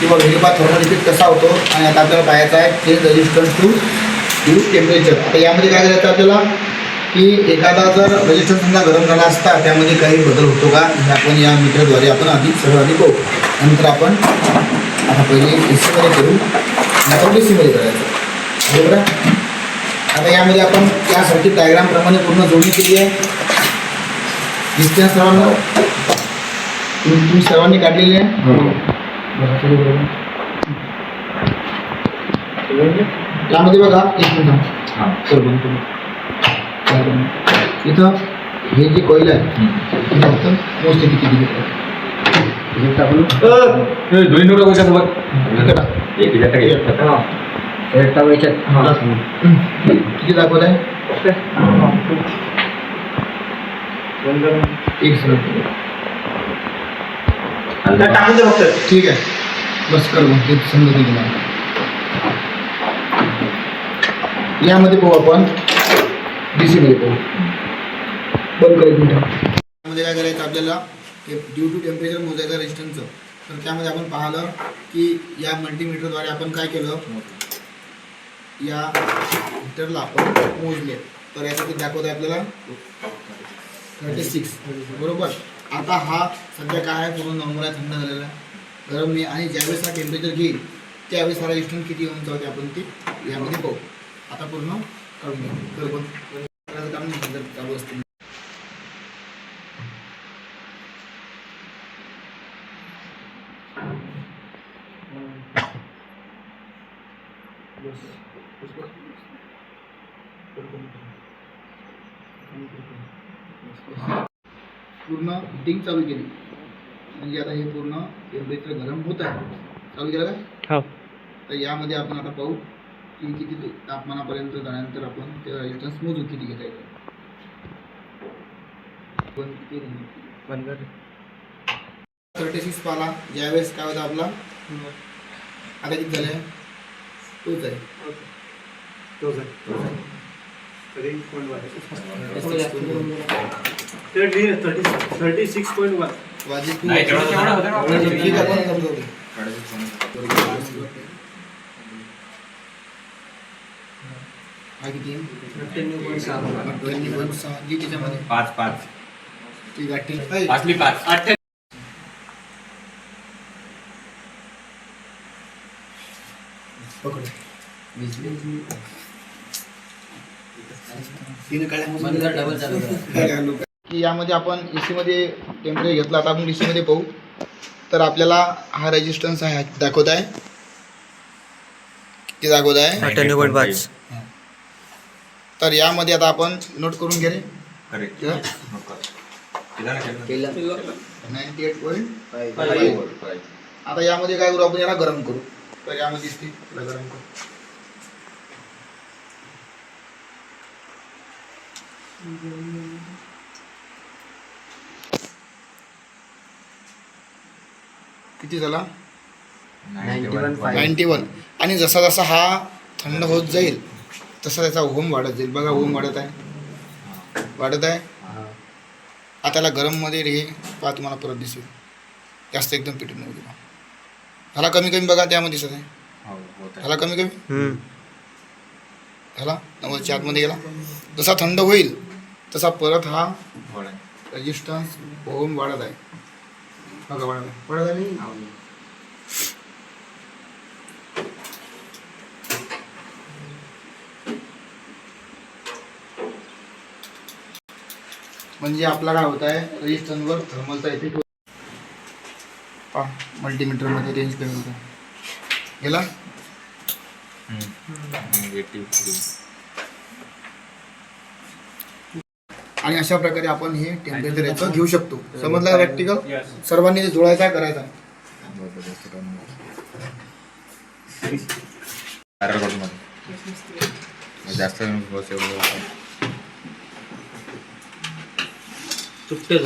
किंवा verify thermal effect कसा होतो आणि आता आपल्याला पाहायचं आहे चेंज रेजिस्टन्स टू टेम्परेचर. आता यामध्ये काय करायचं आपल्याला की एखादा जर रेजिस्टन्स समजा गरम झाला असता त्यामध्ये काही बदल होतो का हे आपण या मीटरद्वारे आपण सर्व आधी पाहू. नंतर आपण आता पहिले ए सीमध्ये करू नंतर डी सीमध्ये करायचं बरोबर आहे. आता यामध्ये आपण या सर्किट डायग्रामप्रमाणे पूर्ण जोडणी केली आहे. दिसते सर्वांना तुम्ही सर्वांनी काढलेली आहे. यामध्ये बघा एक मिनिट इथं हे जे कॉईल आहे फक्त मोस्ट किती दिली किती दाखवत आहे एक ठीक आहे बस कर मग ते समजून गेलं. यामध्ये पाहू आपण DC मध्ये पाहू. बंद करायचं मिनिट. त्यामध्ये काय करायचं आपल्याला ड्यू टू टेम्परेचर मोजायचं रेजिस्टन्सचं. तर त्यामध्ये आपण पाहिलं की या मल्टीमीटरद्वारे आपण काय केलं या मीटरला आपण मोजले. तर यासाठी दाखवत आहे आपल्याला 36 बरोबर. आता हा सध्या काय आहे पूर्ण नॉर्मल आहे थंड झालेला आहे गरम नाही आणि ज्यावेळेस हा टेम्परेचर घेईल त्यावेळेस हा रेजिस्टन्स किती होऊन जाते आपण ते यामध्ये पाहू. आता पूर्ण काढून घ्या बरोबर काम चालू असते. पूर्ण हिटिंग चालू केली म्हणजे आता हे पूर्ण टेम्परेचर गरम होत आहे. चालू केलं का? तर यामध्ये आपण आता पाहू की किती तापमानापर्यंत जाण्यानंतर आपण ते रेजिस्टन्स मोजू किती घेता येतं. 36 पाला ज्यावेळेस काय होतं आपला आता किती झालं तोच आहे 36.1 किती 21.6 त्याच्यामध्ये 5 ती गाठी 5 पकड की यामध्ये आपण AC मध्ये टेम्परेचर घेतला. आता आपण DC मध्ये पाहू. तर आपल्याला हा रेजिस्टन्स आहे दाखवत आहे किती दाखवत आहे 98.5. तर यामध्ये आता आपण नोट करून घे रे 98.5. आता यामध्ये काय करू आपण याला गरम करू. तर यामध्ये दिसते गरम करू किती झाला 91. आणि जसा जसा हा थंड होत जाईल तसा त्याचा ओहम वाढत जाईल. बघा ओहम वाढत आहे. आता त्याला गरममध्ये हे पहा तुम्हाला परत दिसेल जास्त एकदम पिटून नव्हती. ह्याला कमी कमी बघा त्यामध्ये दिसत आहे. ह्याला कमी ह्याला 90च्या आतमध्ये गेला. जसा थंड होईल तसा परत हा रेजिस्टन्स ओहम वाढत आहे. बघा वाढत आहे. म्हणजे आपला काय होत आहे रेजिस्टन्सवर थर्मलचा इफेक्ट पहा. मल्टीमीटरमध्ये रेंज कमी होतं गेला. आणि अशा प्रकारे आपण हे टेम्परेचर याचं घेऊ शकतो. समजलं प्रॅक्टिकल सर्वांनी ते जुळायचा करायचा. जास्त चुपटे